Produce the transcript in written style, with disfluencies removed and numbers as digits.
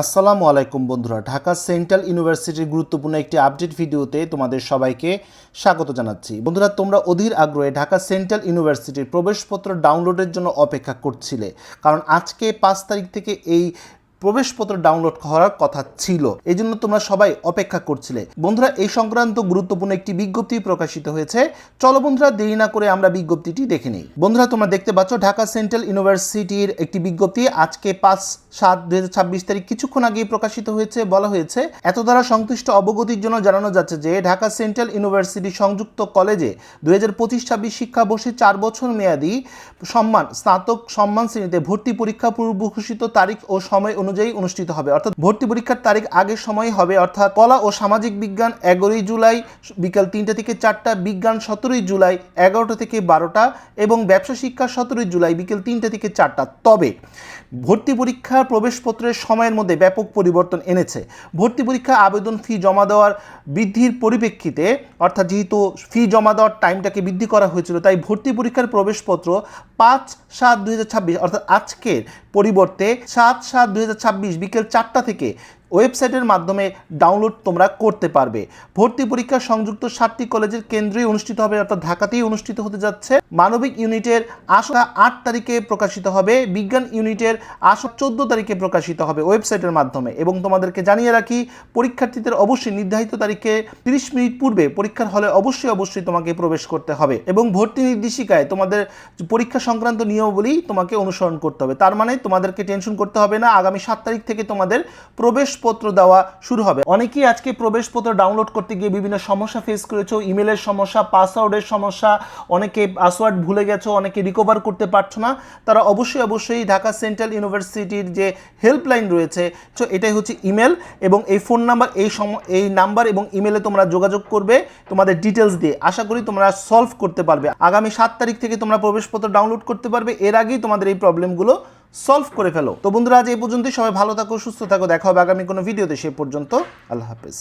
আসসালামু আলাইকুম বন্ধুরা, ঢাকা সেন্ট্রাল ইউনিভার্সিটির গুরুত্বপূর্ণ একটি আপডেট ভিডিওতে তোমাদের সবাইকে স্বাগত জানাচ্ছি। বন্ধুরা, তোমরা অধীর আগ্রহে ঢাকা সেন্ট্রাল ইউনিভার্সিটির প্রবেশপত্র ডাউনলোডের জন্য অপেক্ষা করছিলে, কারণ আজকে 5 তারিখ থেকে এই প্রবেশপত্র ডাউনলোড করার কথা ছিল, এই জন্য তোমরা সবাই অপেক্ষা করছিলে। বন্ধুরা, এই সংক্রান্ত গুরুত্বপূর্ণ একটি বিজ্ঞপ্তি প্রকাশিত হয়েছে। চলো বন্ধুরা, দেরি না করে আমরা বিজ্ঞপ্তিটি দেখে নিই। বন্ধুরা, তোমরা দেখতে পাচ্ছ ঢাকা সেন্ট্রাল ইউনিভার্সিটির একটি বিজ্ঞপ্তি আজকে 5/7/2026 তারিখ কিছুক্ষণ আগেই প্রকাশিত হয়েছে। বলা হয়েছে, এত দ্বারা সংশ্লিষ্ট অবগতির জন্য জানানো যাচ্ছে যে ঢাকা সেন্ট্রাল ইউনিভার্সিটি সংযুক্ত কলেজে 2025-26 শিক্ষাবর্ষে 4 বছর মেয়াদী স্নাতক সম্মান শ্রেণীতে ভর্তি পরীক্ষা পূর্ব ঘোষিত তারিখ ও সময় অনুযায়ী অনুষ্ঠিত হবে। অর্থাৎ ভর্তি পরীক্ষার তারিখ আগের সময় হবে, অর্থাৎ কলা ও সামাজিক বিজ্ঞান 11 জুলাই বিকাল 3টা থেকে 4টা, বিজ্ঞান 17 জুলাই 11টা থেকে 12টা এবং ব্যবসা শিক্ষা 17 জুলাই বিকেল 3টা থেকে 4টা। তবে ভর্তি পরীক্ষার প্রবেশপত্রের সময়ের মধ্যে ব্যাপক পরিবর্তন এনেছে। ভর্তি পরীক্ষা আবেদন ফি জমা দেওয়ার বৃদ্ধির পরিপ্রেক্ষিতে, অর্থাৎ যেহেতু ফি জমা দেওয়ার টাইমটাকে বৃদ্ধি করা হয়েছিল, তাই ভর্তি পরীক্ষার প্রবেশপত্র 5/7/2026 অর্থাৎ আজকের পরিবর্তে 7/7/2026 বিকেল 4টা থেকে ওয়েবসাইটের মাধ্যমে ডাউনলোড তোমরা করতে পারবে। ভর্তি পরীক্ষা সংযুক্ত 7টি কলেজের কেন্দ্রেই অনুষ্ঠিত হবে, অর্থাৎ ঢাকাতেই অনুষ্ঠিত হতে যাচ্ছে। মানবিক ইউনিটের আসন 8 তারিখে প্রকাশিত হবে, বিজ্ঞান ইউনিটের আসন 14 তারিখে প্রকাশিত হবে ওয়েবসাইটের মাধ্যমে। এবং তোমাদেরকে জানিয়ে রাখি, পরীক্ষার্থীদের অবশ্যই নির্ধারিত তারিখে 30 মিনিট পূর্বে পরীক্ষার হলে অবশ্যই তোমাকে প্রবেশ করতে হবে এবং ভর্তি নির্দেশিকায় তোমাদের পরীক্ষা সংক্রান্ত নিয়মাবলী তোমাকে অনুসরণ করতে হবে। তার মানে তোমাদেরকে টেনশন করতে হবে না, আগামী 7 তারিখ থেকে তোমাদের প্রবেশপত্র দেওয়া শুরু হবে। অনেকেই আজকে প্রবেশপত্র ডাউনলোড করতে গিয়ে বিভিন্ন সমস্যা ফেস করেছো, ইমেলের সমস্যা, পাসওয়ার্ডের সমস্যা, অনেকে পাসওয়ার্ড ভুলে গেছো, অনেকে রিকভার করতে পারছো না। তারা অবশ্যই ঢাকা সেন্ট্রাল ইউনিভার্সিটির যে হেল্পলাইন রয়েছে, তো এটাই হচ্ছে ইমেল এবং এই ফোন নাম্বার, এই নাম্বার এবং ইমেলে তোমরা যোগাযোগ করবে তোমাদের ডিটেলস দিয়ে। আশা করি তোমরা সলভ করতে পারবে। আগামী 7 তারিখ থেকে তোমরা প্রবেশপত্র ডাউনলোড করতে পারবে, এর আগেই তোমাদের এই প্রবলেমগুলো সলভ করে ফেলো। তো বন্ধুরা, আজ এই পর্যন্তই। সবাই ভালো থাকো, সুস্থ থাকো, দেখা হবে আগামী কোনো ভিডিওতে। সে পর্যন্ত আল্লাহ হাফেজ।